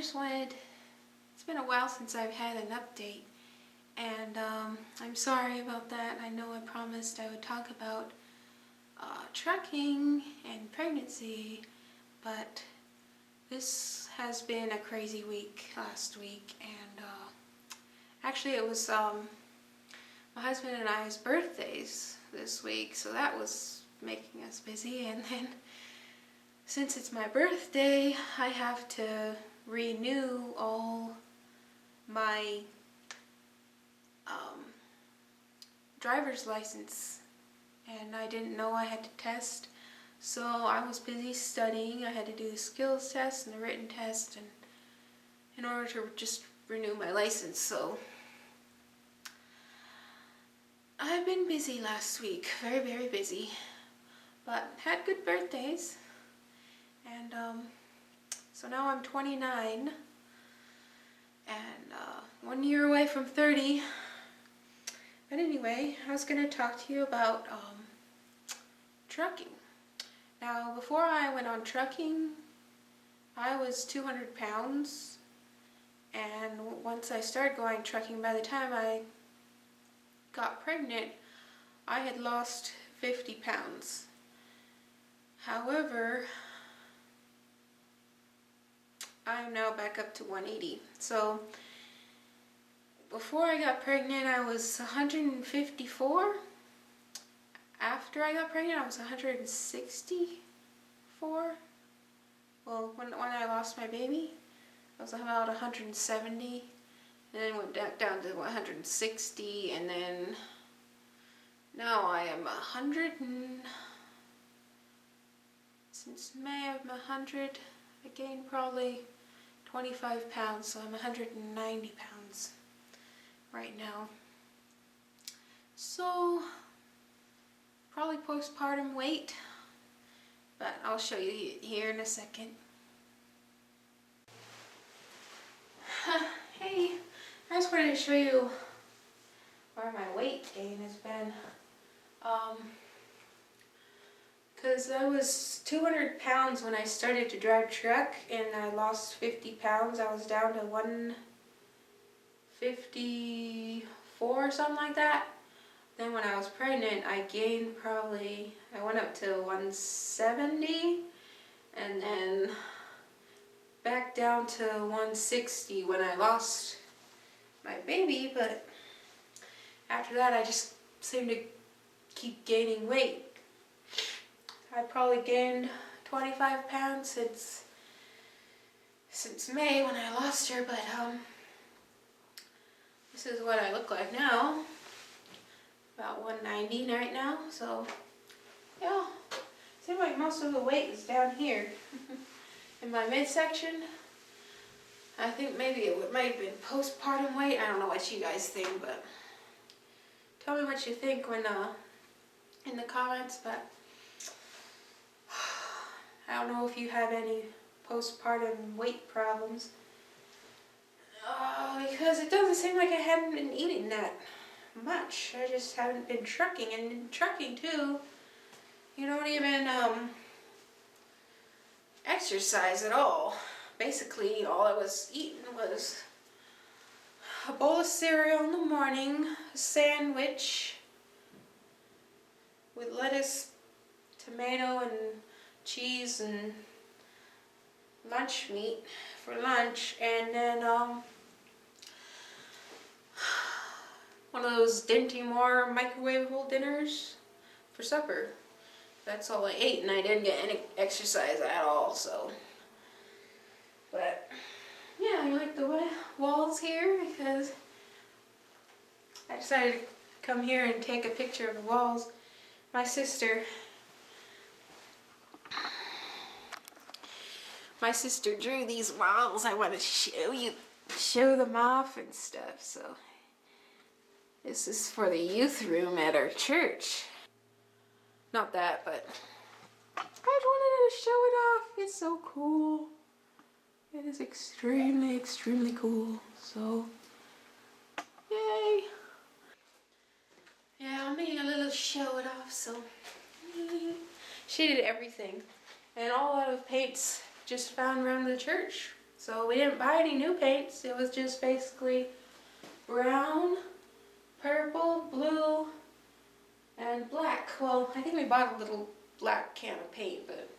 just wanted, it's been a while since I've had an update, and I'm sorry about that. I know I promised I would talk about trucking and pregnancy, but this has been a crazy week last week, and actually it was my husband and I's birthdays this week, so that was making us busy. And then since it's my birthday, I have to renew all my driver's license, and I didn't know I had to test, so I was busy studying. I had to do the skills test and the written test, and in order to just renew my license. So I've been busy last week, very busy, but had good birthdays. And so now I'm 29 and 1 year away from 30. But anyway, I was going to talk to you about trucking. Now, before I went on trucking, I was 200 pounds, and once I started going trucking, by the time I got pregnant, I had lost 50 pounds. However, I'm now back up to 180. So before I got pregnant, I was 154. After I got pregnant, I was 164. Well, when I lost my baby, I was about 170. And then went down to 160, and then now I am 100, and since May I'm 100. I gained probably 25 pounds, so I'm 190 pounds right now. So, probably postpartum weight, but I'll show you here in a second. Hey, I just wanted to show you where my weight gain has been. Because I was 200 pounds when I started to drive truck, and I lost 50 pounds. I was down to 154 or something like that. Then when I was pregnant, I gained I went up to 170, and then back down to 160 when I lost my baby. But after that, I just seemed to keep gaining weight. I probably gained 25 pounds since May when I lost her, but this is what I look like now. About 190 right now, so yeah. Seems like most of the weight is down here in my midsection. I think maybe it might have been postpartum weight. I don't know what you guys think, but tell me what you think when in the comments. But I don't know if you have any postpartum weight problems. Because it doesn't seem like I hadn't been eating that much. I just haven't been trucking. And in trucking too, you don't even exercise at all. Basically, all I was eating was a bowl of cereal in the morning, a sandwich with lettuce, tomato, and cheese, and lunch meat for lunch, and then one of those Dinty Moore microwavable dinners for supper. That's all I ate, and I didn't get any exercise at all. So, but yeah, I like the walls here because I decided to come here and take a picture of the walls. My sister drew these walls. I want to show them off and stuff. So this is for the youth room at our church. Not that, but I just wanted to show it off. It's so cool. It is extremely cool. So yay. Yeah, I'm making a little show it off. So she did everything, and all out of paints just found around the church. So we didn't buy any new paints. It was just basically brown, purple, blue, and black. Well, I think we bought a little black can of paint, but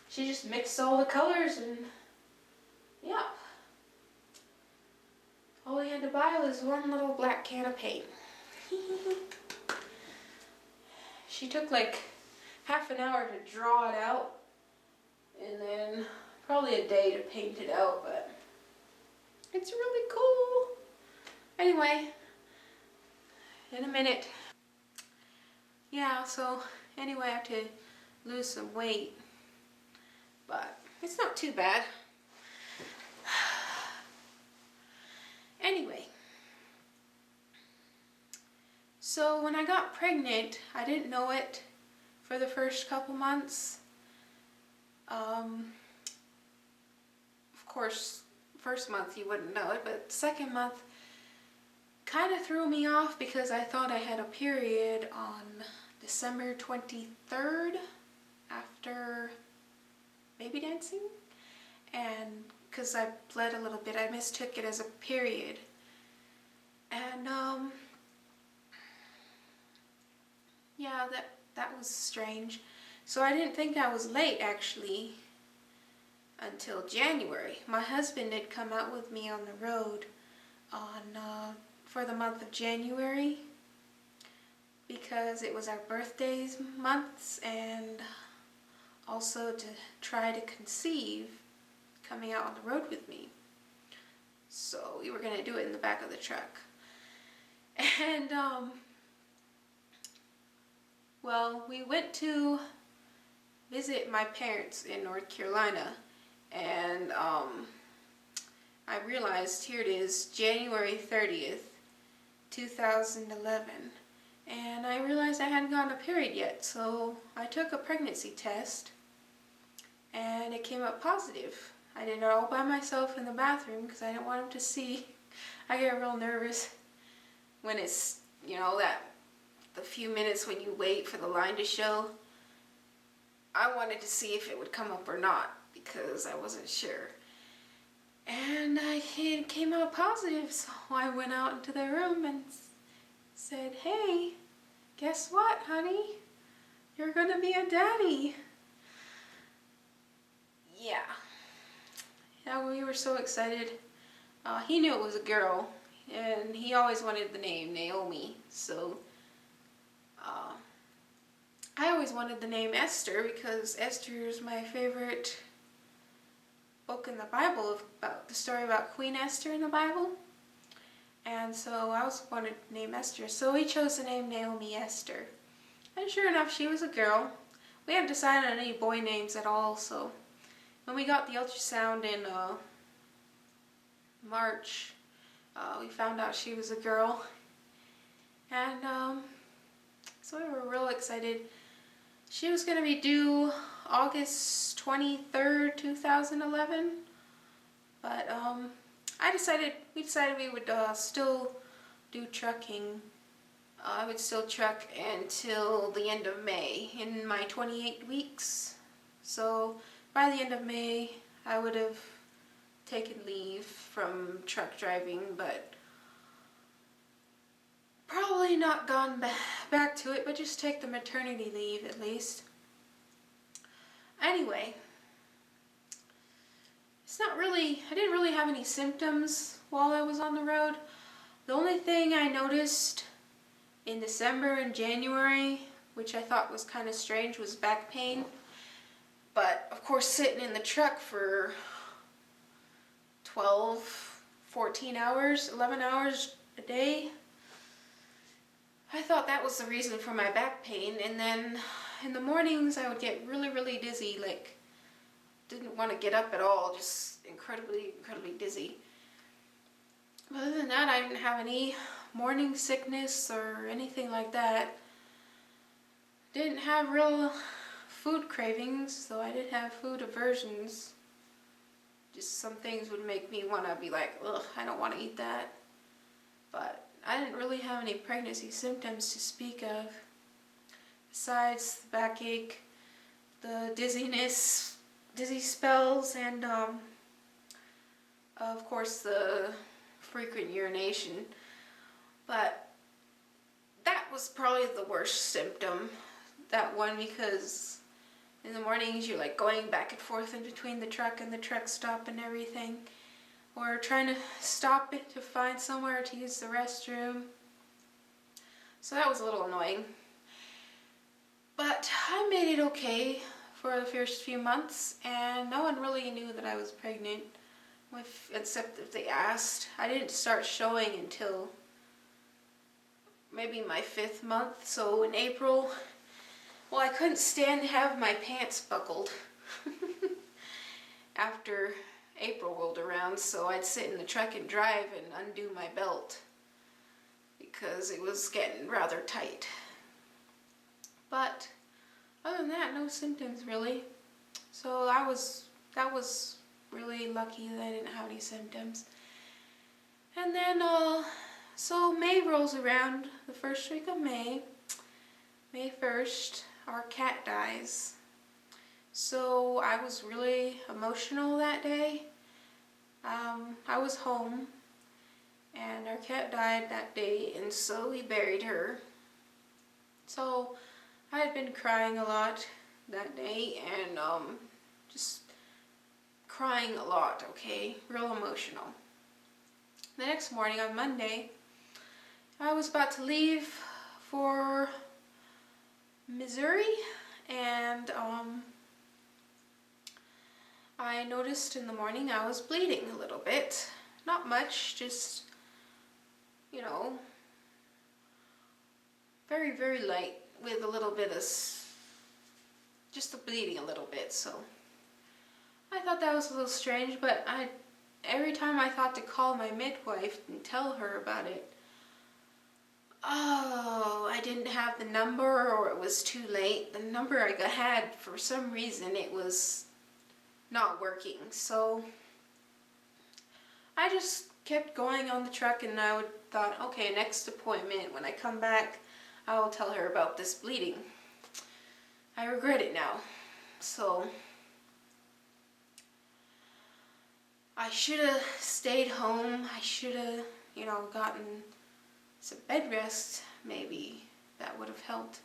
she just mixed all the colors and yeah. All we had to buy was one little black can of paint. She took like half an hour to draw it out and then probably a day to paint it out, but it's really cool. Anyway, in a minute. Yeah, so anyway, I have to lose some weight, but it's not too bad. Anyway, so when I got pregnant, I didn't know it for the first couple months. Of course, first month you wouldn't know it, but second month kind of threw me off because I thought I had a period on December 23rd after baby dancing, and because I bled a little bit, I mistook it as a period, and yeah, that was strange. So I didn't think I was late actually until January. My husband had come out with me on the road on for the month of January because it was our birthdays months, and also to try to conceive coming out on the road with me. So we were going to do it in the back of the truck. And well, we went to visit my parents in North Carolina, and I realized, here it is, January 30th, 2011, and I realized I hadn't gotten a period yet, so I took a pregnancy test, and it came up positive. I did it all by myself in the bathroom because I didn't want him to see. I get real nervous when it's, you know, that the few minutes when you wait for the line to show. I wanted to see if it would come up or not because I wasn't sure. And it came out positive, so I went out into the room and said, "Hey, guess what, honey? You're gonna be a daddy." Yeah. Yeah, we were so excited. He knew it was a girl, and he always wanted the name Naomi, so I always wanted the name Esther because Esther is my favorite book in the Bible, about the story about Queen Esther in the Bible. And so I also wanted the name Esther, so we chose the name Naomi Esther. And sure enough, she was a girl. We hadn't decided on any boy names at all, so when we got the ultrasound in March, we found out she was a girl. And so we were real excited. She was going to be due August 23rd, 2011, but we decided we would still do trucking. I would still truck until the end of May, in my 28 weeks. So by the end of May, I would have taken leave from truck driving, but probably not gone back to it, but just take the maternity leave at least. Anyway, I didn't really have any symptoms while I was on the road. The only thing I noticed in December and January, which I thought was kind of strange, was back pain. But of course, sitting in the truck for 12, 14 hours, 11 hours a day, I thought that was the reason for my back pain. And then in the mornings I would get really, really dizzy, like didn't want to get up at all, just incredibly, incredibly dizzy. Other than that, I didn't have any morning sickness or anything like that. Didn't have real food cravings, though I did have food aversions. Just some things would make me want to be like, ugh, I don't want to eat that. But I didn't really have any pregnancy symptoms to speak of, besides the backache, the dizziness, dizzy spells, and Of course, the frequent urination, but that was probably the worst symptom, that one, because in the mornings you're like going back and forth in between the truck and the truck stop and everything, or trying to stop it to find somewhere to use the restroom. So that was a little annoying. But I made it okay for the first few months, and no one really knew that I was pregnant, except if they asked. I didn't start showing until maybe my 5th month, so in April. Well, I couldn't stand to have my pants buckled after April rolled around, so I'd sit in the truck and drive and undo my belt because it was getting rather tight. But other than that, no symptoms really. So that was really lucky that I didn't have any symptoms. And then so May rolls around, the first week of May 1st, our cat dies. So I was really emotional that day. I was home and our cat died that day, and so we buried her. So I had been crying a lot that day, and just crying a lot, okay? Real emotional. The next morning on Monday, I was about to leave for Missouri, and I noticed in the morning I was bleeding a little bit. Not much, just, you know, very, very light, with a little bit of, just the bleeding a little bit. So I thought that was a little strange, but every time I thought to call my midwife and tell her about it, oh, I didn't have the number, or it was too late. The number I had, for some reason, it was not working. So I just kept going on the truck, and I thought, okay, next appointment, when I come back, I will tell her about this bleeding. I regret it now. So I should have stayed home. I should have, gotten some bed rest. Maybe that would have helped.